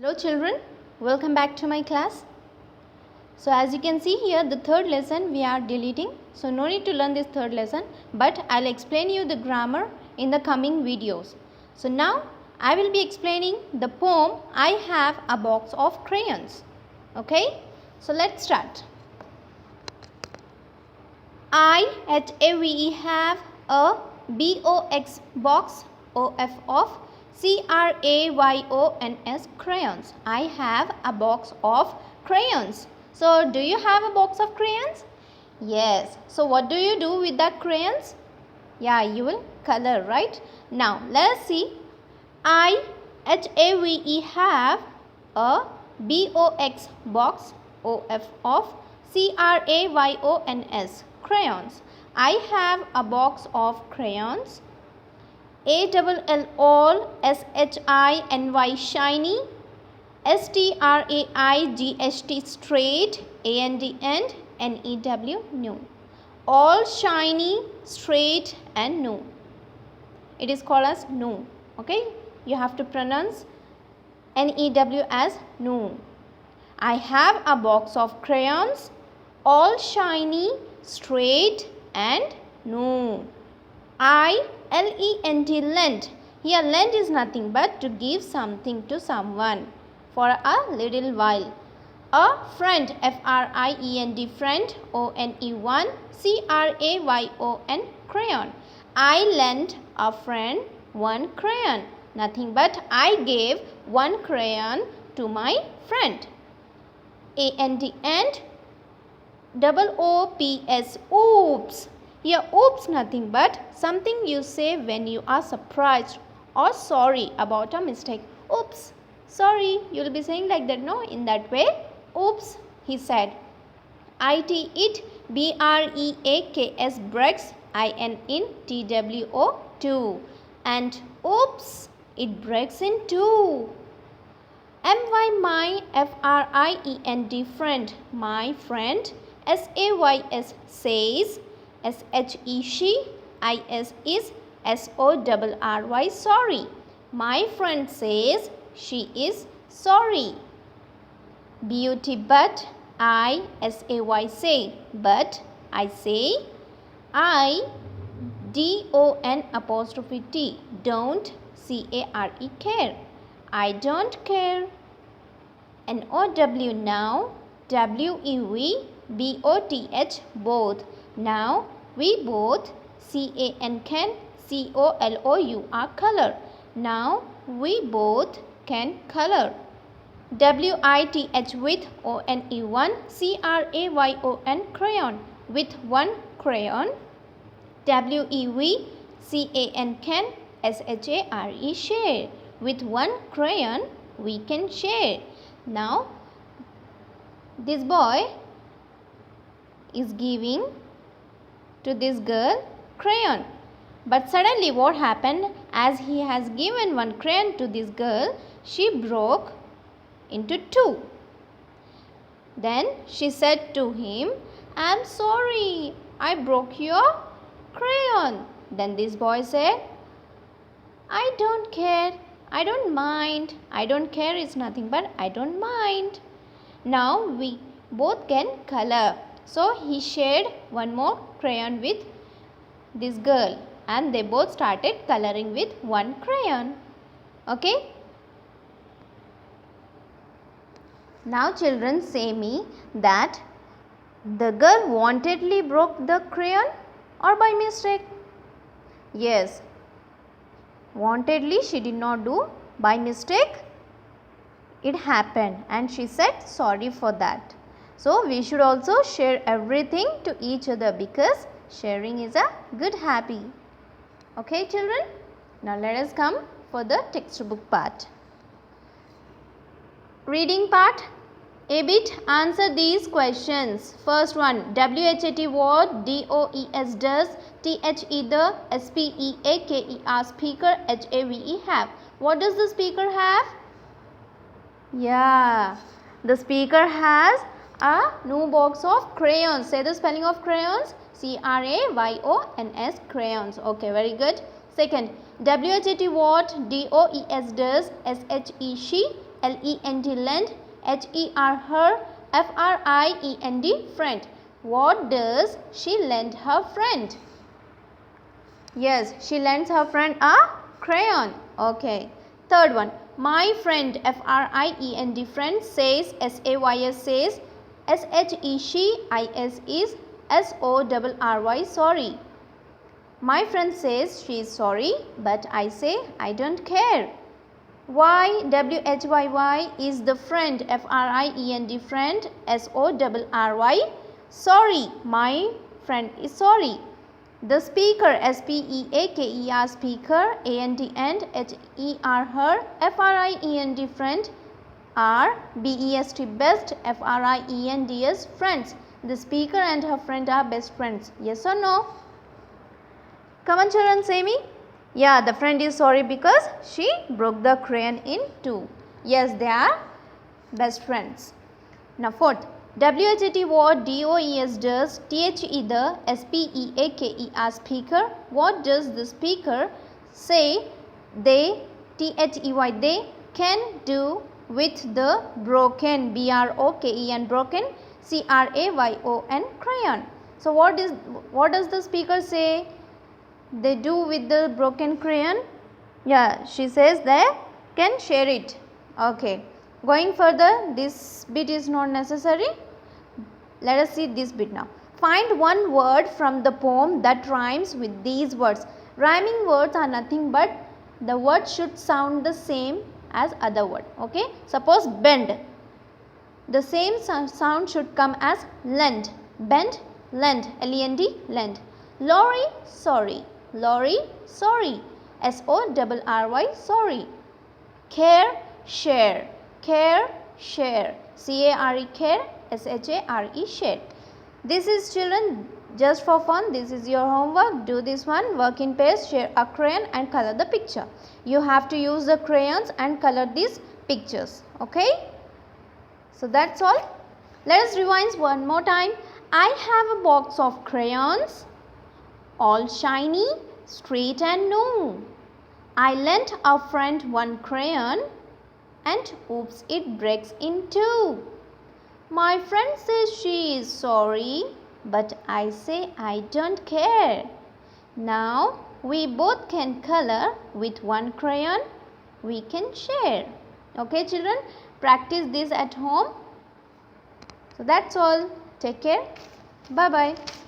Hello children, welcome back to my class. So as you can see here, the third lesson we are deleting. So no need to learn this third lesson, but I'll explain you the grammar in the coming videos. So now I will be explaining the poem I Have a Box of Crayons. Okay, so let's start. I have a box of crayons. Crayons. I have a box of crayons. So do you have a box of crayons? Yes. So what do you do with that crayons? Yeah, you will color, right? Now let us see. I have a box of crayons. Crayons. I have a box of crayons. ALLSHINY shiny. STRAIGST straight. AND NEW new. All shiny, straight and new. It is called as new. Okay, you have to pronounce NEW as new. I have a box of crayons, all shiny, straight and new. Lent. Here lent is nothing but to give something to someone for a little while. A friend, FRIEND, friend, ONE, CRAYON, crayon. I lent a friend one crayon. Nothing but I gave one crayon to my friend. And OOPS, oops. Here oops nothing but something you say when you are surprised or sorry about a mistake. Oops, sorry, you will be saying like that, no? In that way, oops, he said. It, BREAKS, breaks, INTWO, and oops, it breaks in two. My, FRIEND, friend, my friend, SAYS, says, SHE, she, is, SORRY, sorry. My friend says she is sorry. BUT, but, SAY, say, but, I say. DON apostrophe T, don't, CARE, care. I don't care. NOW, now. WEV, BOTH, both. Now we both. CAN, can. COLOUR, color. Now we both can color. WITH, with. ONE, CRAYON, crayon. With one crayon. WEV, can. SHARE, share. With one crayon we can share. Now this boy is giving to this girl crayon, but suddenly what happened, as he has given one crayon to this girl, she broke into two. Then she said to him, I am sorry, I broke your crayon. Then this boy said, I don't care, I don't mind. I don't care is nothing but I don't mind. Now we both can color. So he shared one more crayon with this girl and they both started coloring with one crayon. Okay. Now children, say me that the girl wantedly broke the crayon or by mistake? Yes. Wantedly she did not do, by mistake it happened and she said sorry for that. So we should also share everything to each other because sharing is a good habit. Okay children, now let us come for the textbook part. Reading part. A bit, answer these questions. First one, WHAT what, DOES does, THE the, SPEAKER speaker, HAVE have. What does the speaker have? Yeah, the speaker has a new box of crayons. Say the spelling of crayons. CRAYONS, crayons. Okay, very good. Second, WHAT what, DOES does, SHE she, L-E-N-D, lend. H-E-R, her. F-R-I-E-N-D, friend. What does she lend her friend? Yes, she lends her friend a crayon. Okay. Third one. My friend, F-R-I-E-N-D, friend, says, S-A-Y-S, says. S-H-E, she, I-S is, S-O-R-R-Y, sorry. My friend says she is sorry, but I say I don't care. Y, W-H-Y-Y is the friend, F-R-I-E-N-D, friend, S-O-R-R-Y, sorry, my friend is sorry. The speaker, S-P-E-A-K-E-R, speaker, A-N-D, and H-E-R, her, F-R-I-E-N-D, friend, R, B-E-S-T, best, F-R-I-E-N-D-S, friends. The speaker and her friend are best friends. Yes or no? Come on children, say me. Yeah, the friend is sorry because she broke the crayon in two. Yes, they are best friends. Now fourth, W-H-A-T, what D-O-E-S does, T-H-E, the, S-P-E-A-K-E-R, speaker. What does the speaker say, they, T-H-E-Y, they can do with the broken, B-R-O-K-E-N, broken, C-R-A-Y-O-N, crayon. So what does the speaker say they do with the broken crayon? Yeah, she says they can share it. Okay. Going further, this bit is not necessary. Let us see this bit now. Find one word from the poem that rhymes with these words. Rhyming words are nothing but the word should sound the same as other word. Okay. Suppose bend. The same sound should come as lend. Bend, lend. L-E-N-D, lend. Lorry, sorry. Lorry, sorry. S-O-R-R-Y, sorry. Care, share. Care, share. C-A-R-E, care. S-H-A-R-E, share. This is children just for fun. This is your homework. Do this one. Work in pairs. Share a crayon and color the picture. You have to use the crayons and color these pictures. Okay. So that's all. Let us revise one more time. I have a box of crayons, all shiny, straight and new. I lent a friend one crayon and oops, it breaks in two. My friend says she is sorry, but I say I don't care. Now we both can color with one crayon. We can share. Okay children, practice this at home. So that's all. Take care. Bye bye.